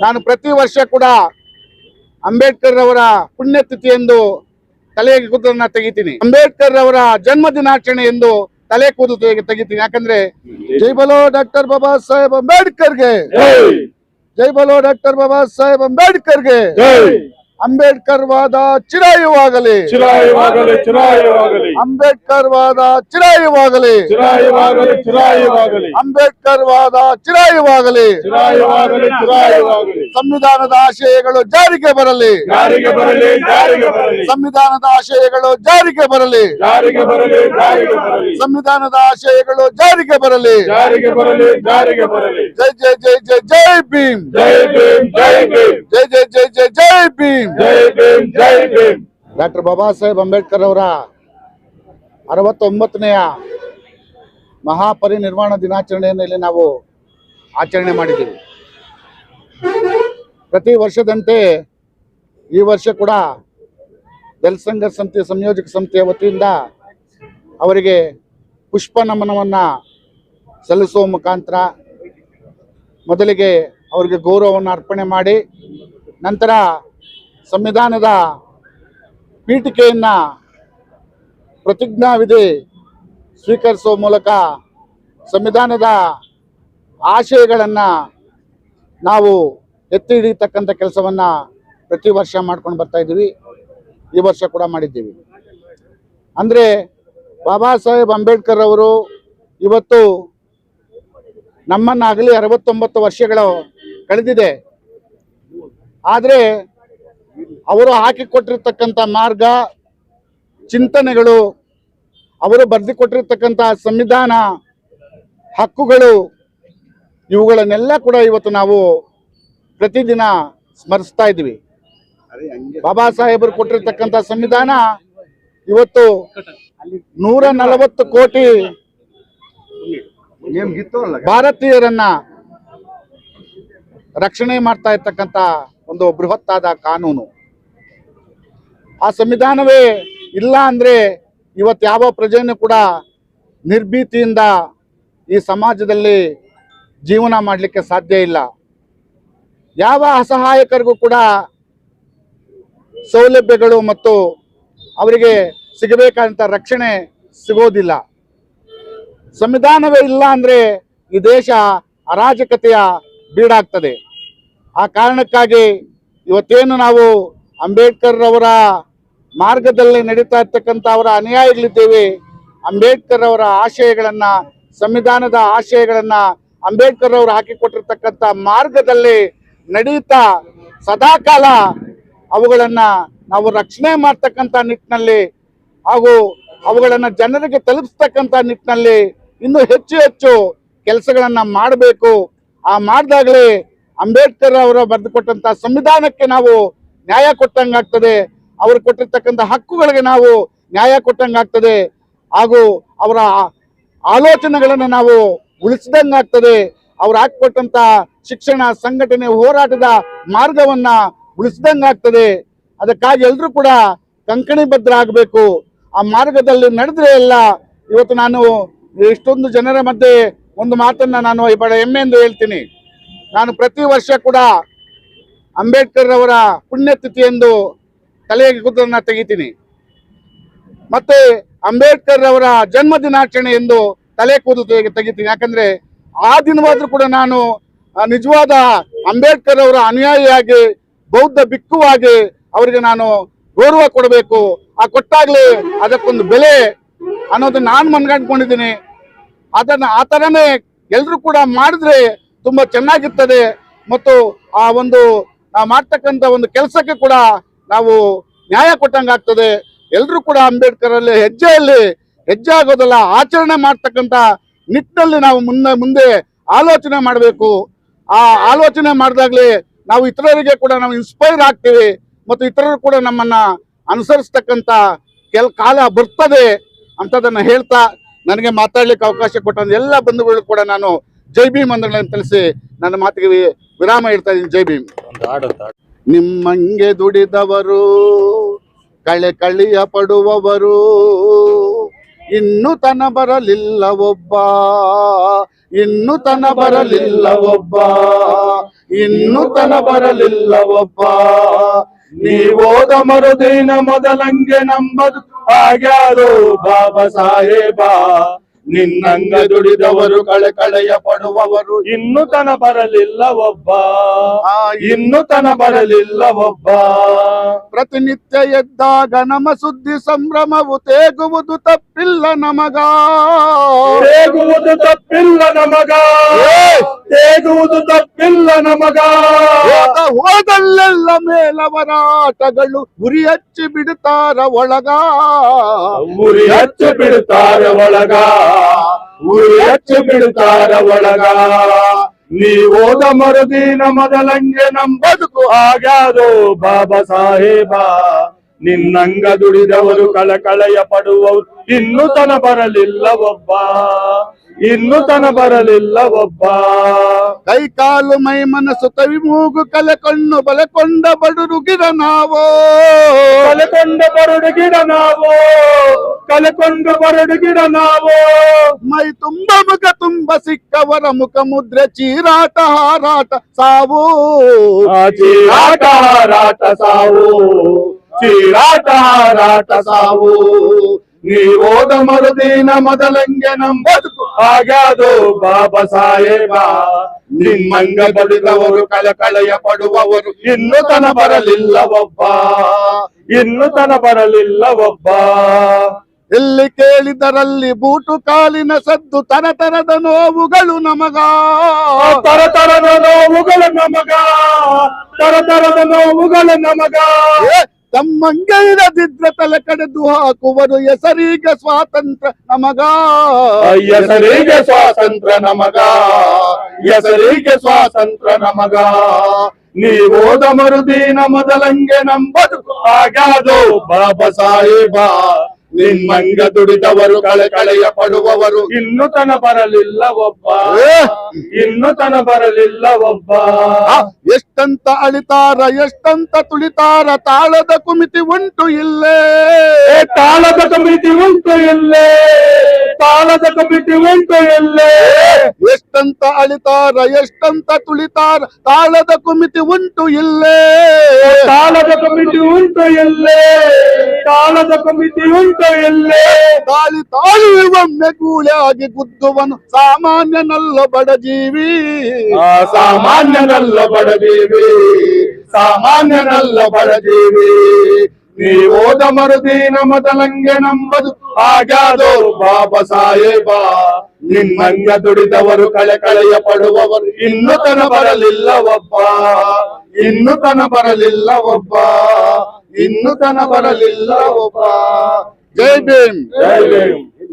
ನಾನು ಪ್ರತಿ ವರ್ಷ ಕೂಡ ಅಂಬೇಡ್ಕರ್ ಅವರ ಪುಣ್ಯತಿಥಿ ಎಂದು ತಲೆಗೆ ಕೂದಲನ್ನ ತೆಗಿತೀನಿ. ಅಂಬೇಡ್ಕರ್ ಅವರ ಜನ್ಮ ದಿನಾಚರಣೆ ಎಂದು ತಲೆ ಕೂದಲು ತೆಗಿತೀನಿ. ಯಾಕಂದ್ರೆ ಜೈ ಬಲೋ ಡಾಕ್ಟರ್ ಬಾಬಾ ಸಾಹೇಬ್ ಅಂಬೇಡ್ಕರ್ಗೆ, ಜೈ ಬಲೋ ಡಾಕ್ಟರ್ ಬಾಬಾ ಸಾಹೇಬ್ ಅಂಬೇಡ್ಕರ್ಗೆ. ಅಂಬೇಡ್ಕರ್ ವಾದ ಚಿರಾಯುವಾಗಲಿ, ಚಿರಾಯುವಾಗಲಿ, ಚಿರಾಯುವಾಗಲಿ. ಅಂಬೇಡ್ಕರ್ ವಾದ ಚಿರಾಯುವಾಗಲಿ, ಚಿರಾಯುವಾಗಲಿ, ಚಿರಾಯುವಾಗಲಿ. ಅಂಬೇಡ್ಕರ್ ವಾದ ಚಿರಾಯುವಾಗಲಿ. ಚಿರಾಯುವಾಗಲಿ, ಚಿರಾಯುವಾಗಲಿ. ಸಂವಿಧಾನದ ಆಶಯಗಳು ಜಾರಿಗೆ ಬರಲಿ, ಜಾರಿಗೆ ಬರಲಿ, ಜಾರಿಗೆ ಬರಲಿ. ಸಂವಿಧಾನದ ಆಶಯಗಳು ಜಾರಿಗೆ ಬರಲಿ, ಜಾರಿಗೆ ಬರಲಿ, ಜಾರಿಗೆ ಬರಲಿ. ಸಂವಿಧಾನದ ಆಶಯಗಳು ಜಾರಿಗೆ ಬರಲಿ. ಜಾರಿಗೆ ಬರಲಿ, ಜಾರಿಗೆ ಬರಲಿ. ಜೈ ಜೈ ಜೈ ಜೈ ಜೈ ಭೀಮ್, ಜೈ ಭೀಮ್, ಜೈ ಭೀಮ್. ಜೈ ಜೈ ಜೈ ಜೈ ಜೈ ಭೀಮ್. ಜೈ ಭೀಮ್, ಜೈ ಭೀಮ್. ಡಾಕ್ಟರ್ ಬಾಬಾ ಸಾಹೇಬ್ ಅಂಬೇಡ್ಕರ್ ಅವರ 69ನೆಯ ಮಹಾಪರಿನಿರ್ವಾಣ ದಿನಾಚರಣೆಯನ್ನು ಇಲ್ಲಿ ನಾವು ಆಚರಣೆ ಮಾಡಿದ್ದೀವಿ. ಪ್ರತಿ ವರ್ಷದಂತೆ ಈ ವರ್ಷ ಕೂಡ ದಲಿತ ಸಂಘರ್ಷ ಸಮಿತಿ ಸಂಯೋಜಕ ಸಮಿತಿಯ ವತಿಯಿಂದ ಅವರಿಗೆ ಪುಷ್ಪ ನಮನವನ್ನು ಸಲ್ಲಿಸುವ ಮುಖಾಂತರ ಮೊದಲಿಗೆ ಅವರಿಗೆ ಗೌರವವನ್ನು ಅರ್ಪಣೆ ಮಾಡಿ, ನಂತರ ಸಂವಿಧಾನದ ಪೀಠಿಕೆಯನ್ನು ಪ್ರತಿಜ್ಞಾವಿಧಿ ಸ್ವೀಕರಿಸುವ ಮೂಲಕ ಸಂವಿಧಾನದ ಆಶಯಗಳನ್ನು ನಾವು ಎತ್ತಿ ಹಿಡಿಯತಕ್ಕಂಥ ಕೆಲಸವನ್ನು ಪ್ರತಿ ವರ್ಷ ಮಾಡ್ಕೊಂಡು ಬರ್ತಾ ಇದ್ದೀವಿ. ಈ ವರ್ಷ ಕೂಡ ಮಾಡಿದ್ದೀವಿ. ಅಂದರೆ ಬಾಬಾ ಸಾಹೇಬ್ ಅಂಬೇಡ್ಕರ್ ಅವರು ಇವತ್ತು ನಮ್ಮನ್ನು ಆಗಲಿ 69 ವರ್ಷಗಳು ಕಳೆದಿದೆ. ಆದರೆ ಅವರು ಹಾಕಿಕೊಟ್ಟಿರ್ತಕ್ಕಂಥ ಮಾರ್ಗ, ಚಿಂತನೆಗಳು, ಅವರು ಬರೆದುಕೊಟ್ಟಿರ್ತಕ್ಕಂಥ ಸಂವಿಧಾನ, ಹಕ್ಕುಗಳು, ಇವುಗಳನ್ನೆಲ್ಲ ಕೂಡ ಇವತ್ತು ನಾವು ಪ್ರತಿದಿನ ಸ್ಮರಿಸ್ತಾ ಇದ್ದೀವಿ. ಬಾಬಾ ಸಾಹೇಬರು ಕೊಟ್ಟಿರ್ತಕ್ಕಂಥ ಸಂವಿಧಾನ ಇವತ್ತು 140 ಕೋಟಿ ಭಾರತೀಯರನ್ನ ರಕ್ಷಣೆ ಮಾಡ್ತಾ ಇರ್ತಕ್ಕಂಥ ಒಂದು ಬೃಹತ್ತಾದ ಕಾನೂನು. ಆ ಸಂವಿಧಾನವೇ ಇಲ್ಲ ಅಂದ್ರೆ ಇವತ್ತು ಯಾವ ಪ್ರಜೆಯನ್ನು ಕೂಡ ನಿರ್ಭೀತಿಯಿಂದ ಈ ಸಮಾಜದಲ್ಲಿ ಜೀವನ ಮಾಡಲಿಕ್ಕೆ ಸಾಧ್ಯ ಇಲ್ಲ. ಯಾವ ಅಸಹಾಯಕರಿಗೂ ಕೂಡ ಸೌಲಭ್ಯಗಳು ಮತ್ತು ಅವರಿಗೆ ಸಿಗಬೇಕಾದಂಥ ರಕ್ಷಣೆ ಸಿಗೋದಿಲ್ಲ. ಸಂವಿಧಾನವೇ ಇಲ್ಲ ಅಂದ್ರೆ ಈ ದೇಶ ಅರಾಜಕತೆಯ ಬೀಡಾಗ್ತದೆ. ಆ ಕಾರಣಕ್ಕಾಗಿ ಇವತ್ತೇನು ನಾವು ಅಂಬೇಡ್ಕರ್ ಅವರ ಮಾರ್ಗದಲ್ಲಿ ನಡೀತಾ ಇರ್ತಕ್ಕಂಥ ಅವರ ಅನುಯಾಯಿಗಳಿದ್ದೇವೆ. ಅಂಬೇಡ್ಕರ್ ಅವರ ಆಶಯಗಳನ್ನು, ಸಂವಿಧಾನದ ಆಶಯಗಳನ್ನು, ಅಂಬೇಡ್ಕರ್ ಅವರು ಹಾಕಿಕೊಟ್ಟಿರ್ತಕ್ಕಂಥ ಮಾರ್ಗದಲ್ಲಿ ನಡೀತಾ ಸದಾಕಾಲ ಅವುಗಳನ್ನು ನಾವು ರಕ್ಷಣೆ ಮಾಡ್ತಕ್ಕಂಥ ನಿಟ್ಟಿನಲ್ಲಿ ಹಾಗೂ ಅವುಗಳನ್ನು ಜನರಿಗೆ ತಲುಪಿಸ್ತಕ್ಕಂಥ ನಿಟ್ಟಿನಲ್ಲಿ ಇನ್ನೂ ಹೆಚ್ಚು ಹೆಚ್ಚು ಕೆಲಸಗಳನ್ನು ಮಾಡಬೇಕು. ಆ ಮಾಡಿದಾಗಲೇ ಅಂಬೇಡ್ಕರ್ ಅವರು ಬರೆದುಕೊಟ್ಟಂಥ ಸಂವಿಧಾನಕ್ಕೆ ನಾವು ನ್ಯಾಯ ಕೊಟ್ಟಂಗಾಗ್ತದೆ, ಅವರು ಕೊಟ್ಟಿರ್ತಕ್ಕಂಥ ಹಕ್ಕುಗಳಿಗೆ ನಾವು ನ್ಯಾಯ ಕೊಟ್ಟಂಗಾಗ್ತದೆ, ಹಾಗೂ ಅವರ ಆಲೋಚನೆಗಳನ್ನು ನಾವು ಉಳಿಸಿದಂಗಾಗ್ತದೆ. ಅವ್ರು ಹಾಕಿಕೊಟ್ಟಂಥ ಶಿಕ್ಷಣ, ಸಂಘಟನೆ, ಹೋರಾಟದ ಮಾರ್ಗವನ್ನು ಉಳಿಸಿದಂಗಾಗ್ತದೆ. ಅದಕ್ಕಾಗಿ ಎಲ್ಲರೂ ಕೂಡ ಕಂಕಣಿಬದ್ಧ ಆಗಬೇಕು. ಆ ಮಾರ್ಗದಲ್ಲಿ ನಡೆದ್ರೆ ಎಲ್ಲ. ಇವತ್ತು ನಾನು ಇಷ್ಟೊಂದು ಜನರ ಮಧ್ಯೆ ಒಂದು ಮಾತನ್ನು ನಾನು ಬಹಳ ಹೆಮ್ಮೆಯಿಂದ ಹೇಳ್ತೀನಿ. ನಾನು ಪ್ರತಿ ವರ್ಷ ಕೂಡ ಅಂಬೇಡ್ಕರ್ ಅವರ ಪುಣ್ಯತಿಥಿ ಎಂದು ತಲೆಗೆ ಕೂದಲನ್ನ ತೆಗಿತೀನಿ. ಮತ್ತೆ ಅಂಬೇಡ್ಕರ್ ಅವರ ಜನ್ಮ ದಿನಾಚರಣೆ ಎಂದು ತಲೆ ಕೂದಲು ತೆಗಿತೀನಿ. ಯಾಕಂದ್ರೆ ಆ ದಿನವಾದ್ರೂ ಕೂಡ ನಾನು ನಿಜವಾದ ಅಂಬೇಡ್ಕರ್ ಅವರ ಅನುಯಾಯಿಯಾಗಿ, ಬೌದ್ಧ ಭಿಕ್ಕುವಾಗಿ ಅವರಿಗೆ ನಾನು ಗೌರವ ಕೊಡಬೇಕು. ಆ ಕೊಟ್ಟಾಗ್ಲೇ ಅದಕ್ಕೊಂದು ಬೆಲೆ ಅನ್ನೋದು ನಾನು ಮನ್ಗಂಡ್ಕೊಂಡಿದ್ದೀನಿ. ಆ ಥರನೇ ಎಲ್ಲರೂ ಕೂಡ ಮಾಡಿದ್ರೆ ತುಂಬ ಚೆನ್ನಾಗಿರ್ತದೆ. ಮತ್ತು ಆ ಒಂದು ನಾವು ಮಾಡ್ತಕ್ಕಂಥ ಒಂದು ಕೆಲಸಕ್ಕೆ ಕೂಡ ನಾವು ನ್ಯಾಯ ಕೊಟ್ಟಂಗಾಗ್ತದೆ. ಎಲ್ಲರೂ ಕೂಡ ಅಂಬೇಡ್ಕರ್ ಅಲ್ಲಿ ಹೆಜ್ಜೆ ಆಗೋದಲ್ಲ, ಆಚರಣೆ ಮಾಡ್ತಕ್ಕಂಥ ನಿಟ್ಟಿನಲ್ಲಿ ನಾವು ಮುಂದೆ ಆಲೋಚನೆ ಮಾಡಬೇಕು. ಆ ಆಲೋಚನೆ ಮಾಡಿದಾಗಲೇ ನಾವು ಇತರರಿಗೆ ಕೂಡ ನಾವು ಇನ್ಸ್ಪೈರ್ ಆಗ್ತೀವಿ ಮತ್ತು ಇತರರು ಕೂಡ ನಮ್ಮನ್ನ ಅನುಸರಿಸ್ತಕ್ಕಂಥ ಕಾಲ ಬರ್ತದೆ ಅಂತದನ್ನು ಹೇಳ್ತಾ ನನಗೆ ಮಾತಾಡ್ಲಿಕ್ಕೆ ಅವಕಾಶ ಕೊಟ್ಟ ಎಲ್ಲ ಬಂಧುಗಳು ಕೂಡ ನಾನು ಜೈ ಭೀಮ್ ಅಂದ್ಗಳನ್ನು ತಿಳಿಸಿ ನನ್ನ ಮಾತಿಗೆ ವಿರಾಮ ಇಡ್ತಾ ಇದ್ದೀನಿ. ಜೈ ಭೀಮ್. ನಿಮ್ಮಂಗೆ ದುಡಿದವರು, ಕಳಿಯ ಪಡುವವರು, ಇನ್ನು ತನ ಬರಲಿಲ್ಲ ಒಬ್ಬ, ಇನ್ನು ತನ ಬರಲಿಲ್ಲ ಒಬ್ಬ, ಇನ್ನು ತನ ಬರಲಿಲ್ಲ ಒಬ್ಬ. ನೀವೋದ ಮರುದಿನ ಮೊದಲಂಗೆ ನಂಬದು ಆಗ್ಯಾರೋ ಬಾಬಾ ಸಾಹೇಬ. ನಿನ್ನಂಗ ದುಡಿದವರು ಕಳೆಯ ಪಡುವವರು ಇನ್ನು ತನ ಬರಲಿಲ್ಲ ಒಬ್ಬ, ಇನ್ನು ತನ ಬರಲಿಲ್ಲ ಒಬ್ಬ. ಪ್ರತಿನಿತ್ಯ ಎದ್ದಾಗ ನಮ ಸುದ್ದಿ ಸಂಭ್ರಮವು ತೇಗುವುದು ತಪ್ಪಿಲ್ಲ ನಮಗ, ತೇಗುವುದು ತಪ್ಪಿಲ್ಲ ನಮಗ, ತೇಗುವುದು ತಪ್ಪಿಲ್ಲ ನಮಗ. ಹೋದಲ್ಲೆಲ್ಲ ಮೇಲವರಾಟಗಳು ಉರಿ ಹಚ್ಚಿ ಬಿಡುತ್ತಾರ ಒಳಗ, ಉರಿ ಹಚ್ಚಿ ಬಿಡುತ್ತಾರ ಒಳಗ, ಉರಿ ಹಚ್ಚಿ ಬಿಡುತ್ತಾರ ಒಳಗ. ನೀವೋದ ಮರುದಿನ ಮೊದಲಂಗೆ ನಮ್ ಬದುಕು ಆಗ್ಯಾರೋ ಬಾಬಾ ಸಾಹೇಬ. ನಿನ್ನಂಗ ದುಡಿದವರು ಕಳೆಯ ಪಡುವವರು ಇನ್ನು ತನ ಬರಲಿಲ್ಲ ಒಬ್ಬ, ಇನ್ನು ತನ ಬರಲಿಲ್ಲ ಒಬ್ಬ. ಕೈ ಕಾಲು ಮೈ ಮನಸ್ಸು ತವಿ ಮೂಗು ಕಲೆಕೊಂಡು ಬಲೆಕೊಂಡ ಬಡುರುಗಿರ ನಾವು, ಕಲೆಕೊಂಡ ಬರಡುಗಿರ ನಾವು, ಕಲೆಕೊಂಡು ಬರಡುಗಿರ ನಾವು. ಮೈ ತುಂಬ ಮುಖ ತುಂಬ ಸಿಕ್ಕವರ ಮುಖ ಮುದ್ರೆ ಚೀರಾಟ ಹಾರಾಟ ಸಾವು, ಚೀರಾಟ ಹಾರಾಟ ಸಾವು, ಚೀರಾಟ ಹಾರಾಟ ಸಾವು. ನೀವೋದ ಮರುದಿನ ಮೊದಲಂಗೆ ನಮ್ ಬದುಕು ಆಗ್ಯಾದೋ ಬಾಬಾ ಸಾಹೇಬ. ನಿಮ್ಮಂಗ ದುಡಿದವರು ಕಳೆಯ ಪಡುವವರು ಇನ್ನು ತನ ಬರಲಿಲ್ಲ ಒಬ್ಬ, ಇನ್ನು ತನ ಬರಲಿಲ್ಲ ಒಬ್ಬ. ಎಲ್ಲಿ ಕೇಳಿದರಲ್ಲಿ ಬೂಟು ಕಾಲಿನ ಸದ್ದು ತರತರದ ನೋವುಗಳು ನಮಗ, ತರತರದ ನೋವುಗಳು ನಮಗ, ತರತರದ ನೋವುಗಳು ನಮಗ. ತಮ್ಮಂಗೆ ಇರದಿದ್ರ ತಲೆ ಕಡೆದು ಹಾಕುವರು ಹೆಸರಿಗೆ ಸ್ವಾತಂತ್ರ್ಯ ನಮಗ, ಹೆಸರಿಗೆ ಸ್ವಾತಂತ್ರ್ಯ ನಮಗ, ಹೆಸರಿಗೆ ಸ್ವಾತಂತ್ರ್ಯ ನಮಗ. ನೀವೋದ ಮರುದಿನ ಮೊದಲಂಗೆ ನಮ್ ಬದುಕು ಆಗ್ಯಾದೋ ಬಾಬಾ ಸಾಹೇಬ. ನಿಮ್ಮಂಗ ದುಡಿದವರು ಕಳೆಯ ಪಡುವವರು ಇನ್ನು ತನ ಬರಲಿಲ್ಲ ಒಬ್ಬ, ಇನ್ನು ತನ ಬರಲಿಲ್ಲ ಒಬ್ಬ. ಎಷ್ಟಂತ ಅಳಿತಾರ ಎಷ್ಟಂತ ತುಳಿತಾರ ತಾಳದ ಕುಮಿತಿ ಉಂಟು ಇಲ್ಲೇ, ತಾಳದ ಕಮಿಟಿ ಉಂಟು ಇಲ್ಲೇ, ತಾಳದ ಕಮಿಟಿ ಉಂಟು ಇಲ್ಲೇ. ಎಷ್ಟಂತ ಅಳಿತಾರ ಎಷ್ಟಂತ ತುಳಿತಾರ ತಾಳದ ಕುಮಿತಿ ಉಂಟು ಇಲ್ಲೇ, ತಾಳದ ಕಮಿಟಿ ಉಂಟು ಇಲ್ಲೇ, ತಾಳದ ಕಮಿಟಿ ಉಂಟು ಇಲ್ಲೇ. ತಾಳಿ ತಾಳಿ ಒಮ್ಮೆ ಗೂಳೆಯಾಗಿ ಗುದ್ದುವನು ಸಾಮಾನ್ಯನಲ್ಲ ಬಡಜೀವಿ, ಸಾಮಾನ್ಯನಲ್ಲ ಬಡಜೀವಿ, ಸಾಮಾನ್ಯನಲ್ಲ ಬಡಜೀವಿ. ನೀವೋದ ಮರುದಿನ ಮೊದಲಂಗೆ ನಂಬದು ಆಗ್ಯಾದೋ ಬಾಬಾ ಸಾಹೇಬ. ನಿಮ್ಮಂಗ ದುಡಿದವರು ಕಳೆಯ ಪಡುವವರು ಇನ್ನು ತನ ಬರಲಿಲ್ಲ ಒಬ್ಬ, ಇನ್ನು ತನ ಬರಲಿಲ್ಲ ಒಬ್ಬ, ಇನ್ನು ತನ ಬರಲಿಲ್ಲ ಒಬ್ಬ. ಜೈ ಭೀಮ್. ಜೈ ಭೀಮ್.